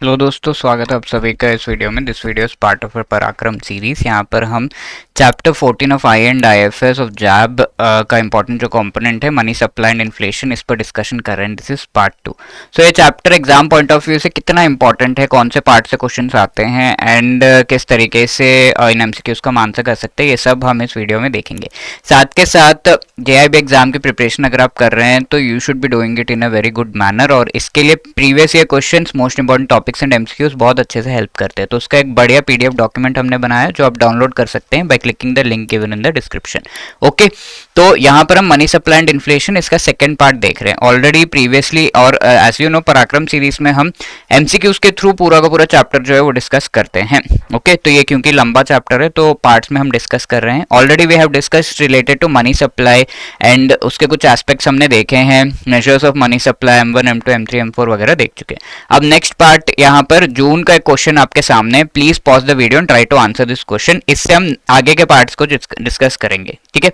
Hello दोस्तों, स्वागत है आप सभी का इस वीडियो में। This video is part of Parakram series. यहाँ पर हम chapter 14 of I and IFS of JAIIB का इंपॉर्टेंट जो कंपोनेंट है मनी सप्लाई एंड इन्फ्लेशन, इस पर डिस्कशन कर रहे हैं। This is part 2। सो ये chapter exam point of view से कितना इंपॉर्टेंट है, कौन से पार्ट से क्वेश्चन आते हैं एंड किस तरीके से इन एमसीक्यूज का आंसर कर सकते हैं, ये सब हम इस वीडियो में देखेंगे। साथ के साथ जेआईबी एग्जाम की प्रिपरेशन अगर आप कर रहे हैं तो you should be doing it in a very good manner, और इसके लिए previous year questions, most important topics and MCQs बहुत अच्छे से हेल्प करते हैं। तो उसका एक बढ़िया पीडीएफ डॉक्यूमेंट हमने बनाया जो आप डाउनलोड कर सकते हैं by clicking the link given in the description. Okay, तो यहाँ पर हम मनी सप्लाई एंड इन्फ्लेशन इसका सेकंड पार्ट देख रहे हैं ऑलरेडी प्रीवियसली, और एज यू नो पराक्रम सीरीज में हम एमसीक्यूज के थ्रू पूरा का पूरा चैप्टर जो है वो डिस्कस करते हैं। ओके, तो ये क्योंकि लंबा चैप्टर है तो पार्ट्स में हम डिस्कस कर रहे हैं। Already we have discussed related to money supply and उसके कुछ एस्पेक्ट्स हमने देखे हैं, measures of money supply M1 M2 M3 M4 वगैरह देख चुके हैं। अब नेक्स्ट पार्ट यहाँ पर जून का एक क्वेश्चन आपके सामने, please pause the video and try to answer this question. इससे हम आगे के पार्ट्स को डिस्कस करेंगे, ठीक है।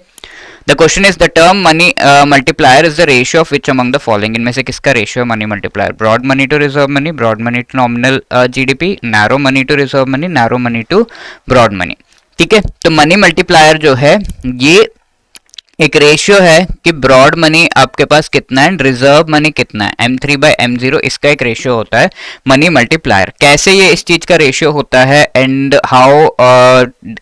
The question is the term money multiplier is the ratio of which among the following, इनमें से किसका ratio money multiplier? Broad money to reserve money, broad money to nominal GDP, narrow money to reserve money, narrow money to broad money, ठीक है। तो money multiplier जो है ये एक रेशियो है कि ब्रॉड मनी आपके पास कितना है एंड रिजर्व मनी कितना है, M3/M0, इसका एक रेशियो होता है मनी मल्टीप्लायर। कैसे ये इस चीज का रेशियो होता है एंड हाउ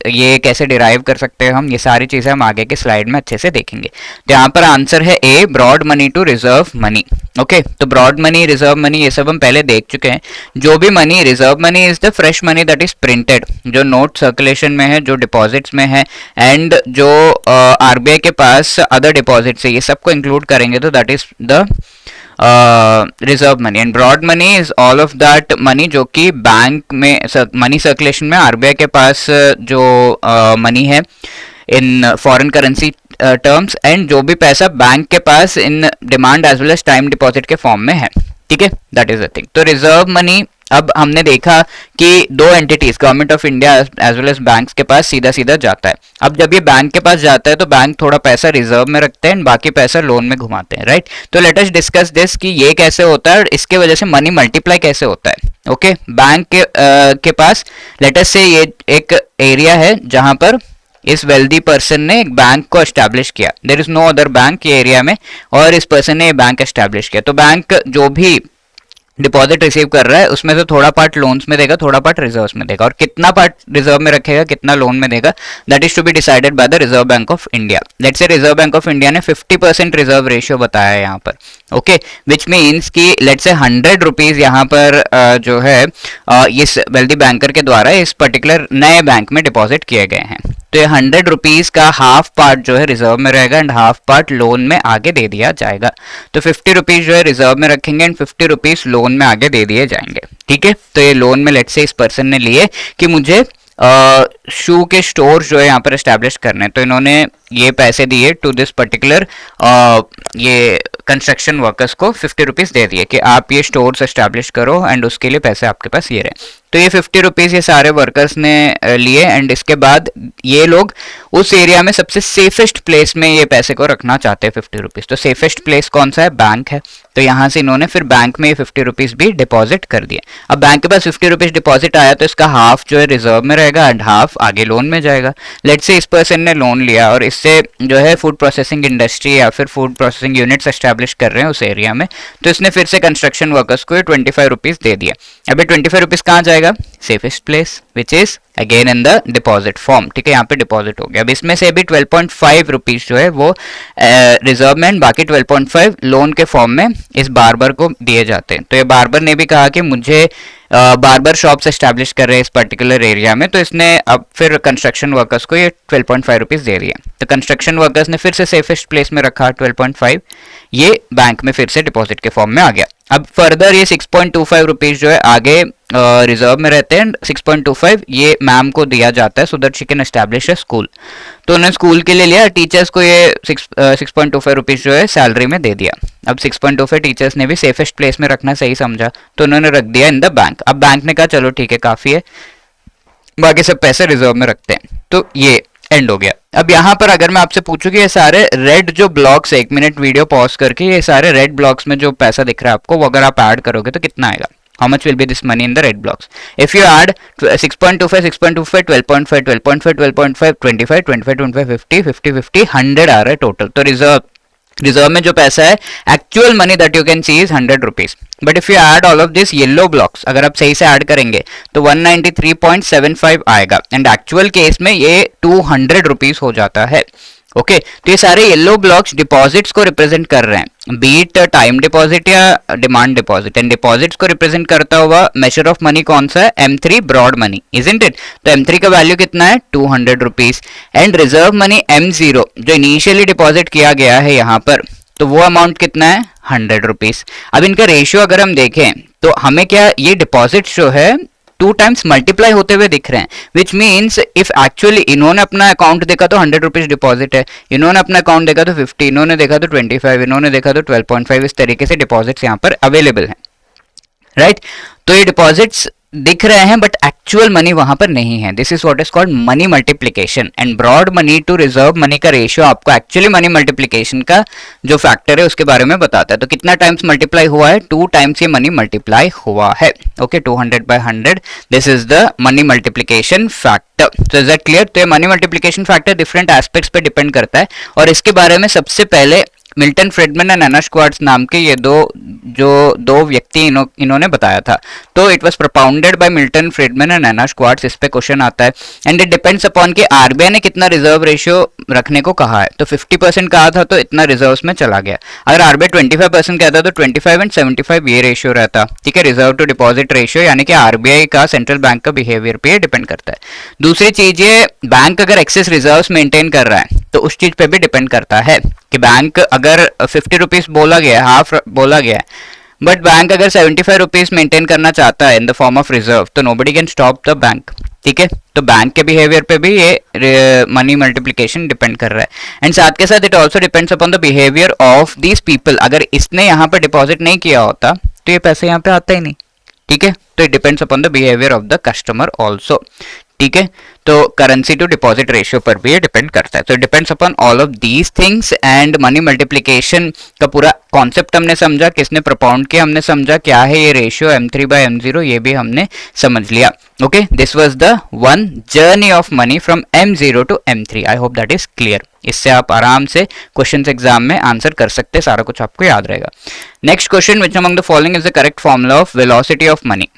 ये कैसे डिराइव कर सकते हैं हम, ये सारी चीजें हम आगे के स्लाइड में अच्छे से देखेंगे। तो यहाँ पर आंसर है A, broad money to reserve money. Okay, तो ब्रॉड मनी, रिजर्व मनी ये सब हम पहले देख चुके हैं। जो भी money, reserve money is the fresh money that is printed, जो नोट सर्कुलेशन में है, जो डिपॉजिट्स में है एंड जो आरबीआई के पास अदर डिपॉजिट्स है, ये सबको इंक्लूड करेंगे तो that is the reserve money. And broad money is all of that money जो कि बैंक में मनी सर्कुलेशन में आरबीआई के पास जो मनी है in foreign currency terms and जो भी पैसा बैंक के पास in demand as well as time deposit के फॉर्म में है, ठीक है। That is the thing. तो रिजर्व मनी, अब हमने देखा कि दो entities, government of India as well as banks के पास सीधा सीधा जाता है। अब जब ये बैंक के पास जाता है तो बैंक थोड़ा पैसा रिजर्व में रखते हैं, बाकी पैसा लोन में घुमाते हैं, राइट। तो लेट अस डिस्कस दिस कि ये कैसे होता है और इसके वजह से मनी मल्टीप्लाई कैसे होता है। ओके, बैंक के पास लेट अस से ये एक एरिया है जहां पर इस वेल्दी पर्सन ने एक बैंक को एस्टैब्लिश किया, there is no other bank ये एरिया में, और इस पर्सन ने ये बैंक एस्टैब्लिश किया। तो बैंक जो भी डिपॉजिट रिसीव कर रहा है उसमें से थोड़ा पार्ट लोन्स में देगा, थोड़ा पार्ट रिजर्व्स में देगा, और कितना पार्ट रिजर्व में रखेगा, कितना लोन में देगा, that is to be decided by the Reserve Bank of India. Let's say Reserve Bank of India ने 50% रिजर्व रेशियो बताया है यहाँ पर। ओके, विच मीन्स कि लेट्स से 100 रुपीज यहाँ पर जो है इस वेल्दी बैंकर के द्वारा इस पर्टिकुलर नए बैंक में डिपॉजिट किए गए हैं। तो ये 100 रुपीज का हाफ पार्ट जो है रिजर्व में रहेगा एंड हाफ पार्ट लोन में आगे दे दिया जाएगा। तो 50 रुपीज जो है रिजर्व में रखेंगे एंड 50 रुपीज लोन में आगे दे दिए जाएंगे, ठीक है। तो ये लोन में लेट्स से इस पर्सन ने लिए कि मुझे शू के स्टोर जो है यहाँ पर एस्टैब्लिश करने, तो इन्होंने ये पैसे दिए टू दिस पर्टिकुलर ये कंस्ट्रक्शन वर्कर्स को 50 रुपीज दे दिए कि आप ये स्टोर्स एस्टैब्लिश करो एंड उसके लिए पैसे आपके पास ये रहे। तो ये 50 रुपीज ये सारे वर्कर्स ने लिए एंड इसके बाद ये लोग उस एरिया में सबसे सेफेस्ट प्लेस में ये पैसे को रखना चाहते हैं 50 रुपीज। तो सेफेस्ट प्लेस कौन सा है? बैंक है। तो यहाँ से इन्होंने फिर बैंक में ये 50 रुपीज भी डिपॉजिट कर दिए। अब बैंक के पास 50 रुपीज डिपॉजिट आया तो इसका हाफ जो है रिजर्व में रहेगा एंड हाफ आगे लोन में जाएगा। लेट्स से इस पर्सन ने लोन लिया और इससे जो है फूड प्रोसेसिंग इंडस्ट्री या फिर फूड प्रोसेसिंग यूनिट्स एस्टैब्लिश कर रहे हैं उस एरिया में, तो इसने फिर से कंस्ट्रक्शन वर्कर्स को 25 रुपीज दे दिया। अभी 25 रुपीज कहाँ जाएगा? Safest place which is again in the deposit form, ठीक है। यहाँ पे डिपॉजिट हो गया। अब इसमें से अभी 12.5 रुपीज जो है वो रिजर्व में एंड बाकी 12.5 लोन के फॉर्म में इस बार्बर को दिए जाते हैं। तो ये बार्बर ने भी कहा कि मुझे बार्बर शॉप्स एस्टैब्लिश कर रहे हैं इस पर्टिकुलर एरिया में, तो इसने अब फिर कंस्ट्रक्शन वर्कर्स को ये 12.5 रुपीज दे दिए। तो कंस्ट्रक्शन वर्कर्स ने फिर से सेफेस्ट प्लेस में रखा 12.5, ये बैंक में फिर से डिपॉजिट के फॉर्म में आ गया। अब फर्दर ये 6.25 रुपीज जो है आगे रिजर्व में रहते हैं, 6.25 ये मैम को दिया जाता है so that she can establish a school. तो उन्होंने स्कूल के लिए लिया, टीचर्स को ये 6.25 रुपीज जो है सैलरी में दे दिया। अब 6.25 टीचर्स ने भी सेफेस्ट प्लेस में रखना सही समझा तो उन्होंने रख दिया इन द बैंक। अब बैंक ने कहा चलो ठीक है काफी है, बाकी सब पैसे रिजर्व में रखते हैं। तो ये एंड हो गया। अब यहाँ पर अगर मैं आपसे पूछूं कि ये सारे रेड जो ब्लॉक्स, 1 मिनट वीडियो पॉज करके, ये सारे रेड ब्लॉक्स में जो पैसा दिख रहा है आपको, वो अगर आप ऐड करोगे तो कितना आएगा? How much will be this money in the red blocks? If you add 6.25, 6.25, 12.5, 12.5, 12.5, 25, 25, 25, 50, 50, 50, 100 आ रहा है टोटल. तो रिजर्व में जो पैसा है, actual money that you can see is 100 rupees. But if you add all of this yellow blocks, अगर आप सही से ऐड करेंगे तो 193.75 आएगा. एंड एक्चुअल केस में ये 200 रुपीज हो जाता है. ओके तो ये सारे येलो ब्लॉक्स डिपॉजिट्स को रिप्रेजेंट कर रहे हैं, बीट टाइम डिपॉजिट या डिमांड डिपॉजिट. एंड डिपॉजिट्स को रिप्रेजेंट करता हुआ मेजर ऑफ मनी कौन सा है? M3 broad money, isn't it? तो M3 का वैल्यू कितना है? 200 rupees. And reserve money M0 जो इनिशियली डिपॉजिट किया गया है यहाँ पर, तो वो अमाउंट कितना है? 100 रुपीज. अब इनका रेशियो अगर हम देखें तो हमें क्या ये डिपॉजिट जो है 2 टाइम्स मल्टीप्लाई होते हुए दिख रहे हैं, विच मीन्स इफ एक्चुअली इन्होंने अपना अकाउंट देखा तो 100 रुपीज डिपॉजिट है, इन्होंने अपना अकाउंट देखा तो 50, इन्होंने देखा तो 25, इन्होंने देखा तो 12.5, इस तरीके से डिपॉजिट्स यहाँ पर अवेलेबल हैं, राइट? तो ये डिपॉजिट्स दिख रहे हैं बट एक्चुअल मनी वहां पर नहीं है. This is what is called money multiplication. And broad money to reserve money का रेशियो आपको एक्चुअली मनी मल्टीप्लिकेशन का जो फैक्टर है उसके बारे में बताता है. तो कितना टाइम्स मल्टीप्लाई हुआ है? 2 टाइम्स ये मनी मल्टीप्लाई हुआ है. Okay 200 by 100, this is the money multiplication factor. तो इज दैट क्लियर? तो ये money multiplication factor different aspects पे डिपेंड करता है. और इसके बारे में सबसे पहले Milton Friedman and Anna Schwartz नाम के ये दो व्यक्ति इन्होंने बताया था. तो it was propounded by Milton Friedman and Anna Schwartz. इस पे क्वेश्चन आता है. एंड इट डिपेंड्स अपॉन कि आरबीआई ने कितना रिजर्व रेशियो रखने को कहा है. तो 50% कहा था तो इतना रिजर्व्स में चला गया. अगर आरबीआई 25% कहता तो 25 एंड 75 ये रेशियो रहता. ठीक है, रिजर्व टू डिपॉजिट रेशियो, यानी कि आरबीआई का सेंट्रल बैंक का बिहेवियर पे डिपेंड करता है. दूसरी चीज ये बैंक अगर एक्सेस रिजर्व्स मेंटेन कर रहा है तो उस चीज पे भी डिपेंड करता है कि बैंक अगर 50 रुपीज बोला गया, हाफ बोला गया, बट बैंक अगर 75 रुपीज मेंटेन करना चाहता है in the form of reserve, तो nobody can stop the bank. ठीक है, तो बैंक के बिहेवियर पे भी ये मनी मल्टीप्लिकेशन डिपेंड कर रहा है. एंड साथ के साथ it also depends upon the behaviour of these people. अगर इसने यहाँ पर डिपॉजिट नहीं किया होता तो ये पैसे यहाँ पे आता ही नहीं. ठीक है, तो it depends upon the behaviour of the customer also. ठीक है, तो करेंसी टू डिपॉजिट रेशियो पर भी ये डिपेंड करता है. तो depends upon all of these things. And money multiplication का पूरा कॉन्सेप्ट हमने समझा, किसने प्रोपाउंड किया हमने समझा, क्या है ये रेशियो M3 by M0 ये भी हमने समझ लिया. Okay, this was the one journey of money from M0 to M3. I hope that is clear. इससे आप आराम से क्वेश्चंस एग्जाम में आंसर कर सकते हैं, सारा कुछ आपको याद रहेगा. Next question, which among the following is the correct formula of velocity of money?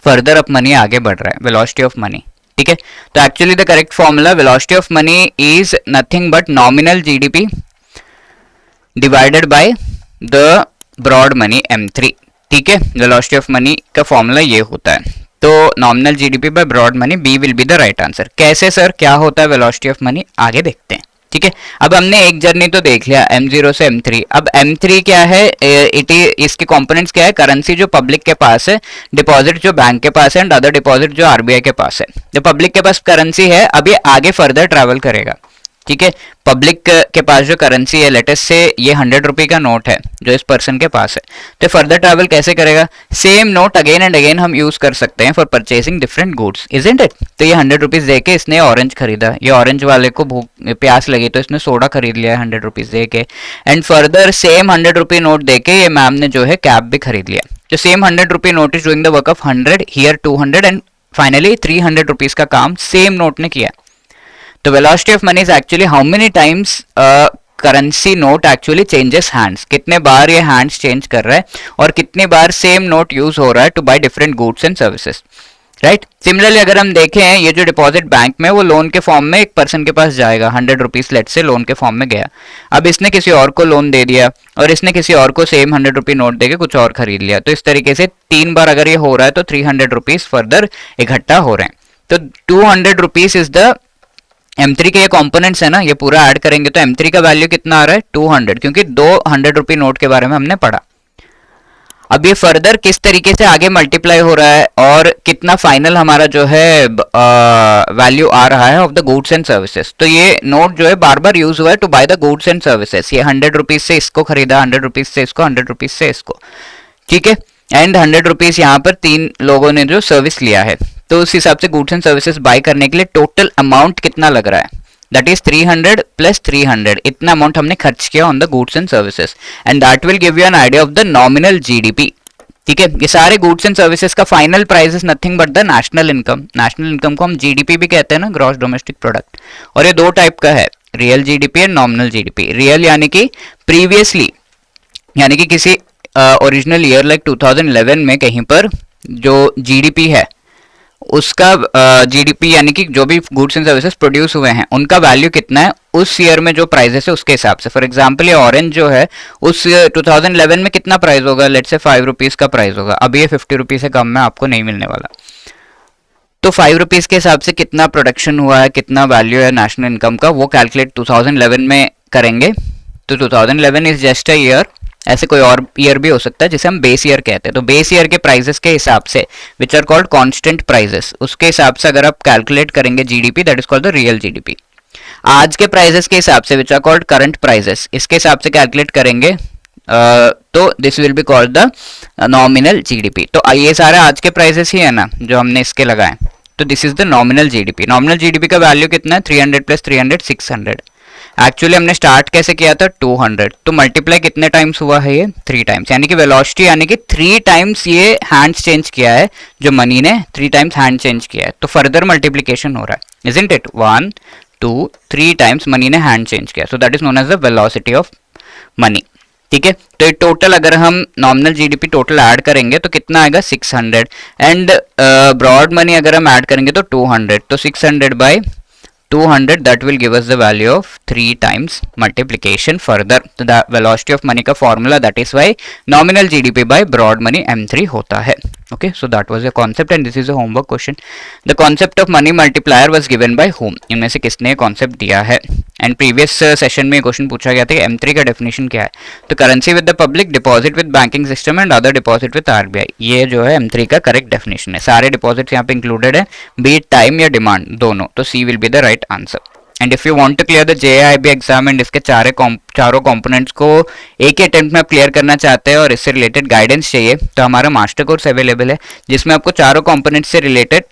Further अब मनी आगे बढ़ रहा है, वेलोसिटी ऑफ मनी. ठीक है, तो actually the correct formula velocity of money is nothing but nominal GDP divided by the broad money M3. ठीक है, वेलोसिटी ऑफ मनी का फॉर्मूला ये होता है. तो nominal GDP by broad money, B will be the right answer. कैसे sir, क्या होता है वेलोसिटी ऑफ मनी, आगे देखते हैं. ठीक है, अब हमने एक जर्नी तो देख लिया M0 से M3. अब M3 क्या है? इसके कंपोनेंट्स क्या है? करेंसी जो पब्लिक के पास है, डिपॉजिट जो बैंक के पास है, एंड अदर डिपॉजिट जो आरबीआई के पास है. जो पब्लिक के पास करेंसी है अब ये आगे फर्दर ट्रैवल करेगा. ठीक है, पब्लिक के पास जो करेंसी है, लेटेस्ट से ये 100 रुपये का नोट है जो इस पर्सन के पास है, तो फर्दर ट्रैवल कैसे करेगा? Same note again and again हम यूज कर सकते हैं for purchasing different goods, isn't it? तो ये 100 रुपीज दे के इसने ऑरेंज खरीदा, ये ऑरेंज वाले को भूख प्यास लगी तो इसने सोडा खरीद लिया 100 रुपीज दे के. एंड फर्दर सेम 100 रुपये नोट दे के ये मैम ने जो है कैप भी खरीद लिया. तो सेम 100 रुपये note is doing the work of 100, here 200 and finally 300 rupees का काम सेम नोट ने किया. तो velocity of money is actually how many times currency not actually changes hands. कितने बार ये हैंड्स चेंज कर रहा है और कितनी बार सेम नोट यूज हो रहा है to buy different goods and services, right? Similarly अगर हम देखें ये जो डिपॉजिट बैंक में वो लोन के फॉर्म में एक पर्सन के पास जाएगा, 100 रुपीज लेट से लोन के फॉर्म में गया. अब इसने किसी और को लोन दे दिया और इसने किसी और को सेम 100 रुपये नोट देके कुछ और खरीद लिया. तो इस तरीके से 3 बार अगर ये हो रहा है तो 300 रुपीज फर्दर इकट्ठा हो रहे हैं. तो 200 रुपीज इज द M3 के ये कंपोनेंट्स है ना, ये पूरा ऐड करेंगे तो M3 का वैल्यू कितना आ रहा है? 200, क्योंकि 200 रुपये नोट के बारे में हमने पढ़ा. अब ये फर्दर किस तरीके से आगे मल्टीप्लाई हो रहा है और कितना फाइनल हमारा जो है वैल्यू आ रहा है of the goods and services. तो ये नोट जो है बार बार यूज हुआ है to buy the goods and services. ये 100 रुपीज से इसको खरीदा, 100 रुपीज से इसको, 100 रुपीज से इसको. ठीक है, एंड 100 रुपीज यहाँ पर 3 लोगों ने जो सर्विस लिया है, तो उस हिसाब से गुड्स एंड सर्विसेज बाय करने के लिए टोटल अमाउंट कितना लग रहा है? That is 300 plus 300. इतना अमाउंट हमने खर्च किया on the goods and services, and that will give you an idea of the nominal GDP. ठीक है, ये सारे गुड्स एंड सर्विसेज का final price is nothing but the national income. National income को हम जीडीपी भी कहते हैं ना, ग्रॉस डोमेस्टिक प्रोडक्ट। और ये दो टाइप का है, real GDP and nominal GDP. Real यानी कि प्रीवियसली, यानी कि किसी ओरिजिनल ईयर लाइक 2011 में कहीं पर जो जीडीपी है उसका जीडीपी यानी कि जो भी गुड्स एंड सर्विसेज प्रोड्यूस हुए हैं उनका वैल्यू कितना है उस ईयर में जो प्राइसेस है उसके हिसाब से। फॉर एग्जांपल ये ऑरेंज जो है उस 2011 में कितना प्राइस होगा, लेट्स से 5 रुपीज का प्राइस होगा। अभी ये 50 रुपीज से कम में आपको नहीं मिलने वाला। तो 5 रुपीज के हिसाब से कितना प्रोडक्शन हुआ है, कितना वैल्यू है नेशनल इनकम का, वो कैलकुलेट 2011 में करेंगे। तो 2011 इज जस्ट अ ईयर, ऐसे कोई और ईयर भी हो सकता है जिसे हम बेस ईयर कहते हैं। तो बेस ईयर के प्राइसेस के हिसाब से which are called constant prices, उसके हिसाब से अगर आप कैलकुलेट करेंगे GDP, that is called the real GDP. आज के प्राइसेस के हिसाब से which are called current prices, इसके हिसाब से कैलकुलेट करेंगे तो this will be called the nominal GDP. तो ये सारे आज के प्राइसेस ही है ना जो हमने इसके लगाए, तो this is the nominal GDP. Nominal GDP का वैल्यू कितना है, 300 प्लस 300 600। एक्चुअली हमने स्टार्ट कैसे किया था, 200, तो मल्टीप्लाई कितने टाइम्स हुआ है, ये 3 टाइम्स, यानी कि वेलोसिटी यानी कि 3 टाइम्स ये हैंड्स चेंज किया है, जो मनी ने 3 टाइम्स हैंड चेंज किया है। तो फर्दर मल्टीप्लीकेशन हो रहा है, इजंट इट, 1 2 3 टाइम्स मनी ने हैंड चेंज किया। So that is known as the velocity of money. ठीक है, तो ये टोटल अगर हम नॉमिनल जीडीपी टोटल ऐड करेंगे तो कितना आएगा, 600, एंड ब्रॉड मनी अगर हम ऐड करेंगे तो 200, तो 600 bye 200 that will give us the value of 3 times multiplication further. तो the velocity of money का formula, that is why nominal GDP by broad money M3 होता है। Okay, so that was the concept and this is a homework question. The concept of money multiplier was given by whom? इनमें से किसने concept दिया है? And previous session में question पूछा गया था कि M3 का डेफिनेशन क्या है। तो currency with the public, deposit with banking system and other deposit with RBI, ये जो है M3 का करेक्ट डेफिनेशन है। सारे डिपॉजिट्स यहाँ पे इंक्लूडेड है, बी इट टाइम या डिमांड दोनों। तो C will be the right answer. And if you want to clear the JAIIB exam and इसके चारों कंपोनेंट्स को एक ही अटेम्प्ट में आप क्लियर करना चाहते हैं और इससे रिलेटेड गाइडेंस चाहिए, तो हमारा मास्टर कोर्स अवेलेबल है जिसमें आपको चारों कंपोनेंट्स से related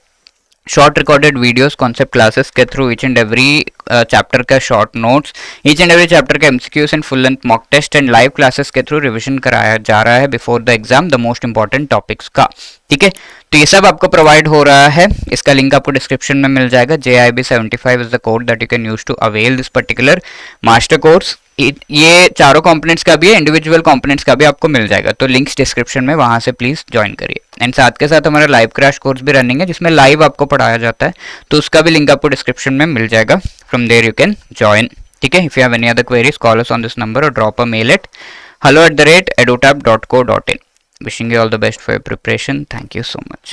short recorded videos, concept classes के through each and every chapter का short notes, each and every chapter का MCQs and full length mock test and live classes के थ्रू रिवीजन कराया जा रहा है before the exam the most important topics का। ठीक है, तो ये सब आपको प्रोवाइड हो रहा है, इसका लिंक आपको डिस्क्रिप्शन में मिल जाएगा। JIB75 is the code that you can use to avail this particular master course. ये चारों कंपोनेंट्स का भी है, इंडिविजुअल कंपोनेंट्स का भी आपको मिल जाएगा, तो लिंक्स डिस्क्रिप्शन में, वहां से प्लीज ज्वाइन करिए। एंड साथ के साथ हमारा लाइव क्रैश कोर्स भी रनिंग है जिसमें लाइव आपको पढ़ाया जाता है, तो उसका भी लिंक आपको डिस्क्रिप्शन में मिल जाएगा। From there you can join. ठीक है, if you have any other queries call us on this number और drop a mail at hello@edutab.co.in. Wishing you all the best for your preparation. Thank you so much.